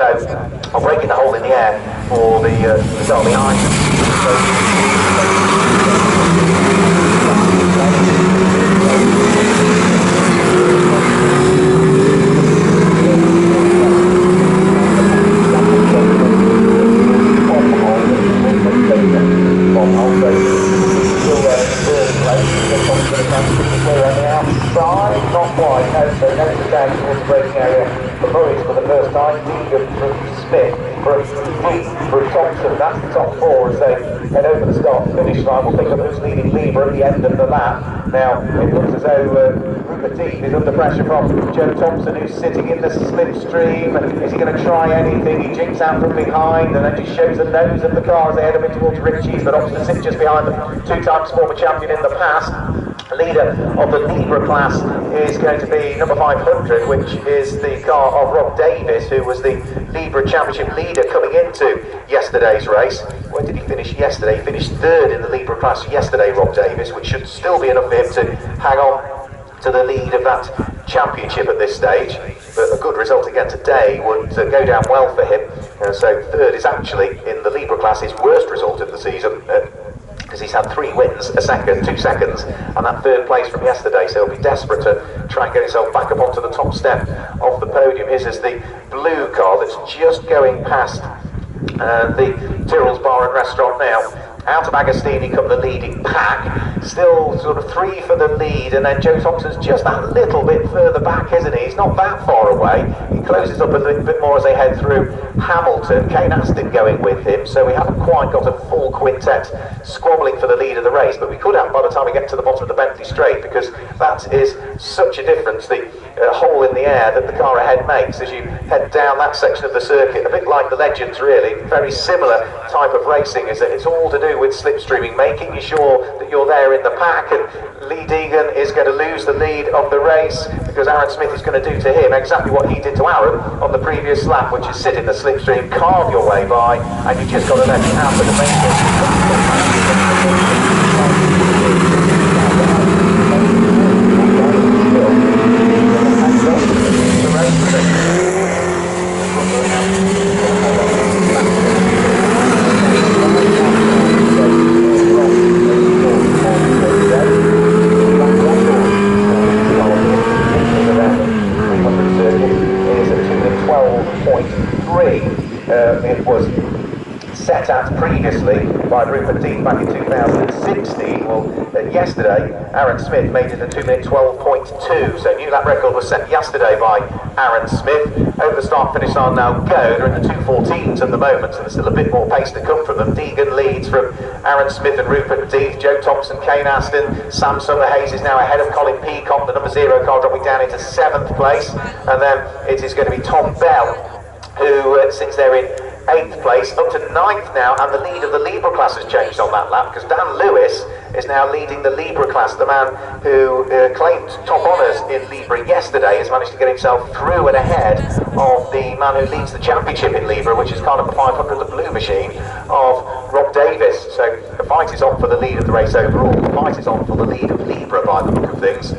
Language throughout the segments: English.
I'm breaking the hole in the air for the start behind. Not quite, no, so next down towards the braking area for Murray's for the first time. Deegan from Smith, from Thompson, that's the top four as they head over the start-finish line. We'll pick up who's leading Libre at the end of the lap. Now, it looks as though Rupert Deep is under pressure from Joe Thompson, who's sitting in the slipstream. Is he going to try anything? He jinks out from behind and then just shows the nose of the car as they head up in towards Ritchie's, but opts to sit just behind the two-times former champion in the past. Leader of the Libre class is going to be number 500, which is the car of Rob Davis, who was the Libre Championship leader coming into yesterday's race. Where did he finish yesterday? He finished third in the Libre class yesterday, Rob Davis, which should still be enough for him to hang on to the lead of that championship at this stage. But a good result again today would go down well for him. So third is actually, in the Libre class, his worst result of the season. Because he's had 3 wins, a second, 2 seconds, and that third place from yesterday, so he'll be desperate to try and get himself back up onto the top step of the podium. His is the blue car that's just going past the Tyrrell's Bar and Restaurant now. Out of Agostini come the leading pack, still sort of 3 for the lead, and then Joe Thompson's just that little bit further back, isn't he? He's not that far away. He closes up a little bit more as they head through Hamilton. Kane Aston going with him, so we haven't quite got a full quintet squabbling for the lead of the race, but we could have by the time we get to the bottom of the Bentley Straight, because that is such a difference, the hole in the air that the car ahead makes as you head down that section of the circuit. A bit like the Legends, really. Very similar type of racing, is that it's all to do with slipstreaming, making sure that you're there in the pack, and Lee Deegan is going to lose the lead of the race because Aaron Smith is going to do to him exactly what he did to Aaron on the previous lap, which is sit in the slipstream, carve your way by, and you just got to let it happen and make it was set at previously by Rupert Dean back in 2016. Well, yesterday Aaron Smith made it a 2 minute 12.2, so new lap record was set yesterday by Aaron Smith. Over the start finish line now go, they're in the 2:14s at the moment, so there's still a bit more pace to come from them. Deegan leads from Aaron Smith and Rupert Dean. Joe Thompson, Kane Aston, Sam Summerhays is now ahead of Colin Peacock, the number 0 car dropping down into 7th place, and then it is going to be Tom Bell, who since they're in 8th place, up to 9th now, and the lead of the Libre class has changed on that lap, because Dan Lewis is now leading the Libre class. The man who claimed top honours in Libre yesterday has managed to get himself through and ahead of the man who leads the championship in Libre, which is car number 500, the Blue Machine, of Rob Davis. So the fight is on for the lead of the race overall. The fight is on for the lead of Libre by the look of things.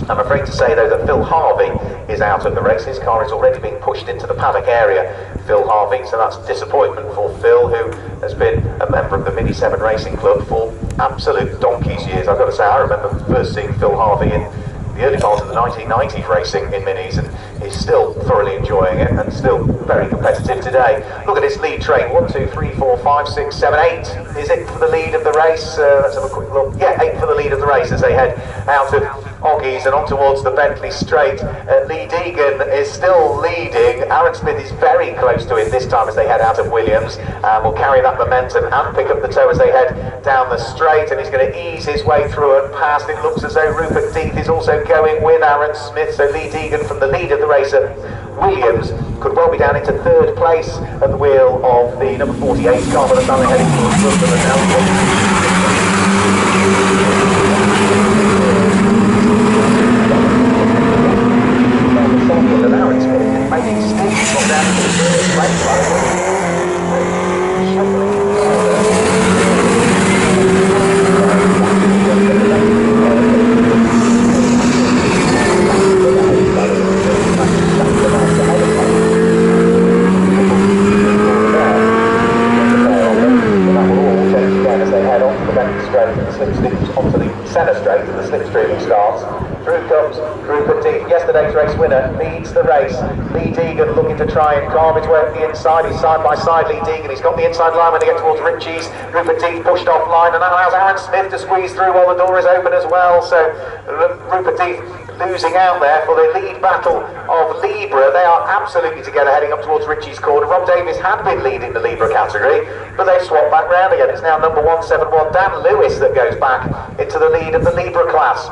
I'm afraid to say, though, that Phil Harvey is out of the race. His car is already being pushed into the paddock area, Phil Harvey, so that's disappointment for Phil, who has been a member of the Mini 7 Racing Club for absolute donkey's years. I've got to say, I remember first seeing Phil Harvey in the early part of the 1990s racing in Minis, and he's still thoroughly enjoying it and still very competitive today. Look at his lead train, 1, 2, 3, 4, 5, 6, 7, 8. Is it for the lead of the race? Let's have a quick look. Yeah, 8 for the lead of the race as they head out of Oggies and on towards the Bentley Straight. Lee Deegan is still leading. Aaron Smith is very close to him this time as they head out of Williams, and will carry that momentum and pick up the toe as they head down the straight, and he's going to ease his way through and past. It looks as though Rupert Deeth is also going with Aaron Smith, so Lee Deegan from the lead of the race at Williams could well be down into 3rd place at the wheel of the number 48 car by the time they're heading towards London and Elwood. And Aaron Smith making steps on down to the 3rd place. yesterday's race winner, leads the race. Lee Deegan looking to try and carve his way up the inside. He's side by side, Lee Deegan. He's got the inside line when they get towards Ritchie's. Rupert Deeth pushed off line, and that allows Aaron Smith to squeeze through while the door is open as well. So Rupert Deeth losing out there for the lead battle of Libre. They are absolutely together heading up towards Ritchie's corner. Rob Davis had been leading the Libre category, but they've swapped back round again. It's now number 171 Dan Lewis that goes back into the lead of the Libre class.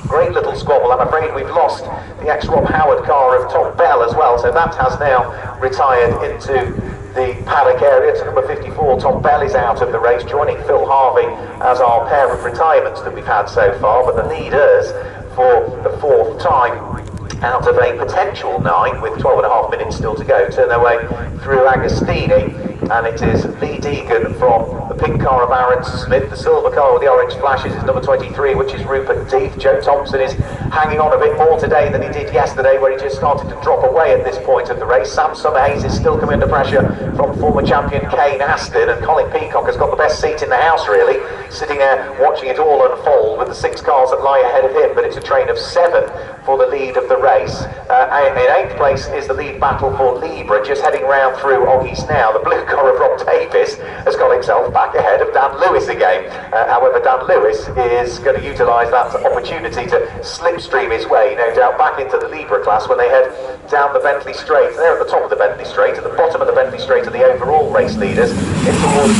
Great little squabble. I'm afraid we've lost the ex-Rob Howard car of Tom Bell as well, so that has now retired into the paddock area. To number 54, Tom Bell is out of the race, joining Phil Harvey as our pair of retirements that we've had so far, but the leaders for the fourth time out of a potential 9 with 12.5 minutes still to go turn their way through Agostini, and it is Lee Deegan from the pink car of Aaron Smith. The silver car with the orange flashes is number 23, which is Rupert Deeth. Joe Thompson is hanging on a bit more today than he did yesterday, where he just started to drop away at this point of the race. Sam Summerhays is still coming under pressure from former champion Kane Aston, and Colin Peacock has got the best seat in the house really, sitting there watching it all unfold with the 6 cars that lie ahead of him, but it's a train of 7 for the lead of the race. In 8th place is the lead battle for Libre, just heading round through Oggies now. The blue car of Rob Davis has got himself back ahead of Dan Lewis again. However, Dan Lewis is going to utilise that opportunity to slipstream his way, no doubt, back into the Libre class when they head down the Bentley Straight. They're at the top of the Bentley Straight. At the bottom of the Bentley Straight are the overall race leaders. In towards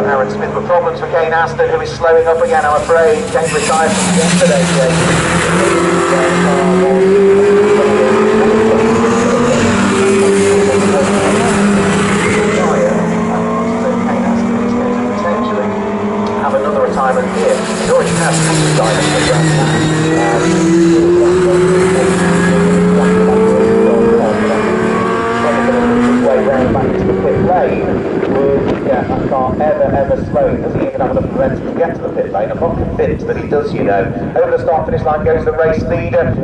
Aaron Smith, but problems for Kane Aston, who is slowing up again, I'm afraid. Kane retired from yesterday's race. Have another retirement here. He's already had 2 retirements way round back into the pit lane. That car ever slowing. Doesn't even have enough momentum to get to the pit lane. I'm not convinced that he does, you know. Over the start finish line goes the race leader.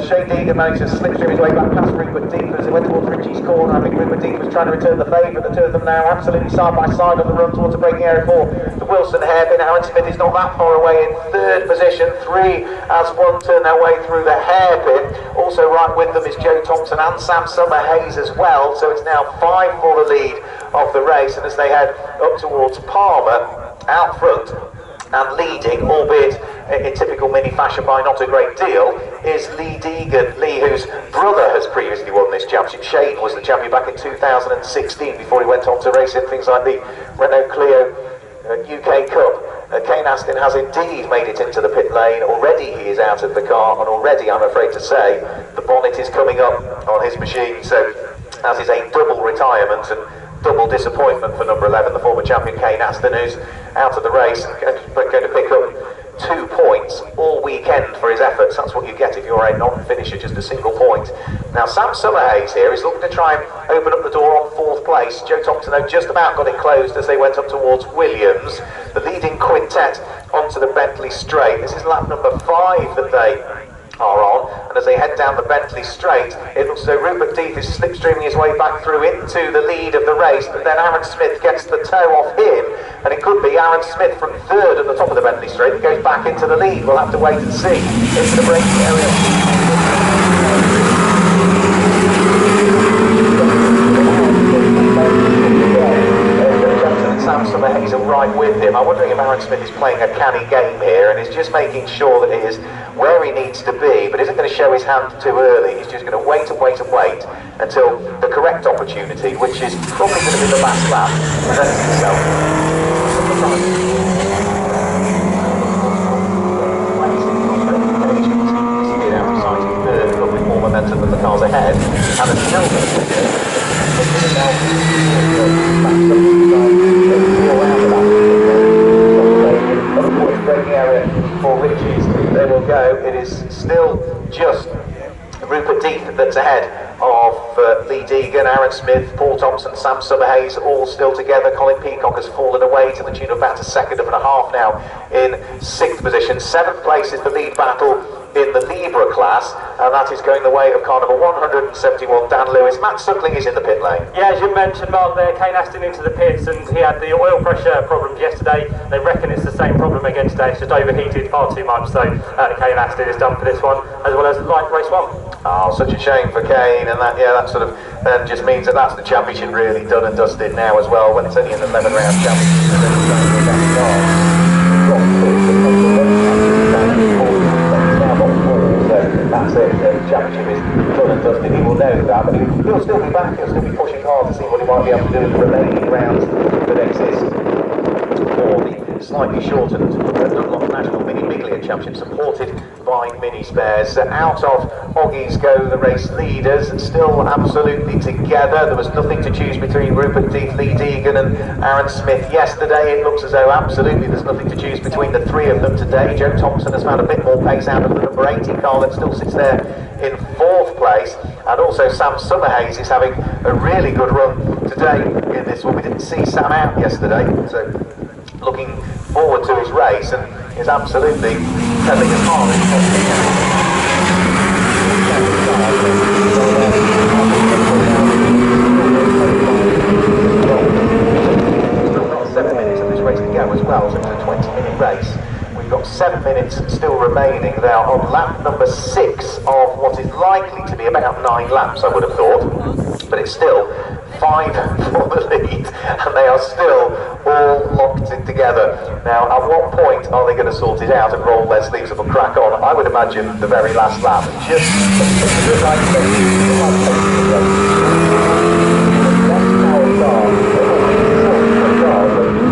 Shane Deegan managed to slip through his way back past Rupert Deeth as he went towards Ritchie's corner. I think Rupert Deeth was trying to return the favour. The two of them now absolutely side by side on the run towards the braking area for the Wilson hairpin. Aaron Smith is not that far away in 3rd position. 3 as 1 turn their way through the hairpin. Also right with them is Joe Thompson and Sam Summerhays as well. So it's now 5 for the lead of the race, and as they head up towards Palmer, out front and leading, albeit in typical Mini fashion by not a great deal, is Lee Deegan. Lee, whose brother has previously won this championship. Shane was the champion back in 2016 before he went on to race in things like the Renault Clio UK Cup. Kane Aston has indeed made it into the pit lane. Already he is out of the car, and already, I'm afraid to say, the bonnet is coming up on his machine, so as is a double retirement and double disappointment for number 11, the former champion Kane Aston, who's out of the race and going to pick up 2 points all weekend for his efforts. That's what you get if you're a non-finisher, just a single point. Now Sam Summerhays here is looking to try and open up the door on 4th place. Joe Thompson, though, just about got it closed as they went up towards Williams. The leading quintet onto the Bentley Straight. This is lap number 5 that they are on, and as they head down the Bentley Straight, it looks as though Rupert Deeth is slipstreaming his way back through into the lead of the race, but then Aaron Smith gets the toe off him, and it could be Aaron Smith from 3rd at the top of the Bentley Straight that goes back into the lead. We'll have to wait and see. Into the braking area. Sam Summerhays are right with him. I'm wondering if Aaron Smith is playing a canny game here and is just making sure that he is where he needs to be, but isn't going to show his hand too early. He's just going to wait and wait and wait until the correct opportunity, which is probably going to be the last lap, presents itself. But with more momentum than the cars ahead, and as braking area for Ritchie's, they will go. It is still just Rupert Deeth that's ahead of Lee Deegan, Aaron Smith, Paul Thompson, Sam Summerhays, all still together. Colin Peacock has fallen away to the tune of about a second and a half now in 6th position. 7th place is the lead battle in the Libre class, and that is going the way of car number 171, Dan Lewis. Matt Suckling is in the pit lane. Yeah, as you mentioned, Mark, there, Kane Aston into the pits, and he had the oil pressure problems yesterday. They reckon it's the same problem again today. It's just overheated far too much, so Kane Aston is done for this one, as well as like race one. Oh, such a shame for Kane, and that, yeah, that sort of just means that that's the championship really done and dusted now as well, when it's only an 11-round championship. That's it, the championship is done and dusted. He will know that, but he'll still be back, he'll still be pushing hard to see what he might be able to do in the remaining rounds that exist for the slightly shortened Dunlop National Mini Miglia Championship, supported by Mini Spares. Out of Oggies go the race leaders, still absolutely together. There was nothing to choose between Rupert Deeth, Lee Deegan and Aaron Smith yesterday. It looks as though absolutely there's nothing to choose between the three of them today. Joe Thompson has found a bit more pace out of the number 80 car that still sits there in 4th place, and also Sam Summerhays is having a really good run today in this one. We didn't see Sam out yesterday, so looking forward to his race, and is absolutely telling us hard. Still got 7 minutes of this race to go as well, so it's a 20-minute race. We've got 7 minutes still remaining there on lap number 6 of what is likely to be about 9 laps, I would have thought, but it's still 5 for the lead, and they are still all locked in together. Now, at what point are they going to sort it out and roll their sleeves up and crack on? I would imagine the very last lap. Just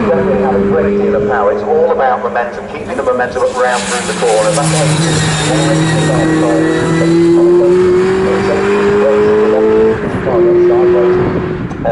definitely have a great deal of power. It's all about momentum, keeping the momentum up around through the corner. That's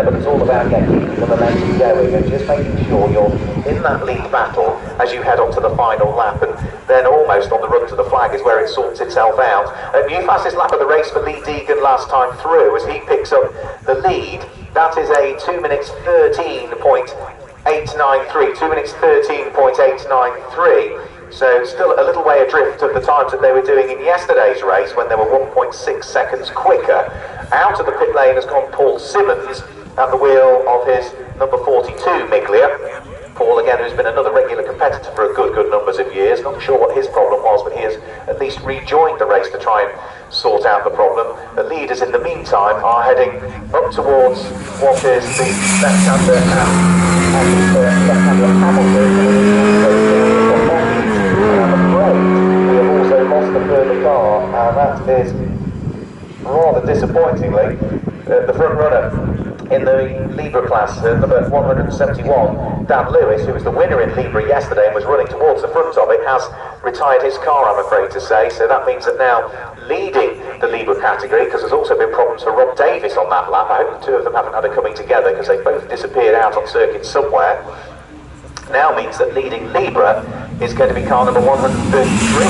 but it's all about keeping the momentum going and just making sure you're in that lead battle as you head on to the final lap, and then almost on the run to the flag is where it sorts itself out. New fastest lap of the race for Lee Deegan last time through as he picks up the lead. That is a 2 minutes 13.893, 2 minutes 13.893. So still a little way adrift of the times that they were doing in yesterday's race when they were 1.6 seconds quicker. Out of the pit lane has gone Paul Simmons at the wheel of his number 42 Miglia. Paul, again, who's been another regular competitor for a good numbers of years. Not sure what his problem was, but he has at least rejoined the race to try and sort out the problem. The leaders, in the meantime, are heading up towards what is the left-hander Hamilton. And I'm afraid we have also lost the further car, and that is rather disappointingly the front runner in the Libre class, number 171, Dan Lewis, who was the winner in Libre yesterday and was running towards the front of it, has retired his car, I'm afraid to say. So that means that now leading the Libre category, because there's also been problems for Rob Davis on that lap. I hope the two of them haven't had a coming together, because they both disappeared out on circuit somewhere. Now means that leading Libre is going to be car number 133.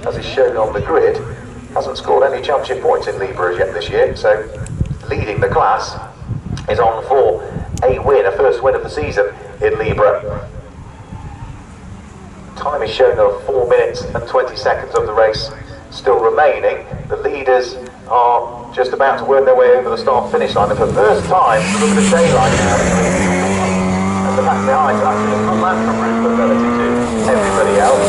As is shown on the grid, hasn't scored any championship points in Libre as yet this year, so leading the class is on for a win, a first win of the season in Libre. Time is shown of 4 minutes and 20 seconds of the race still remaining. The leaders are just about to work their way over the start-finish line, and for the first time, look at the daylight now. And the back behind is actually a full lap from Rupert relative to everybody else.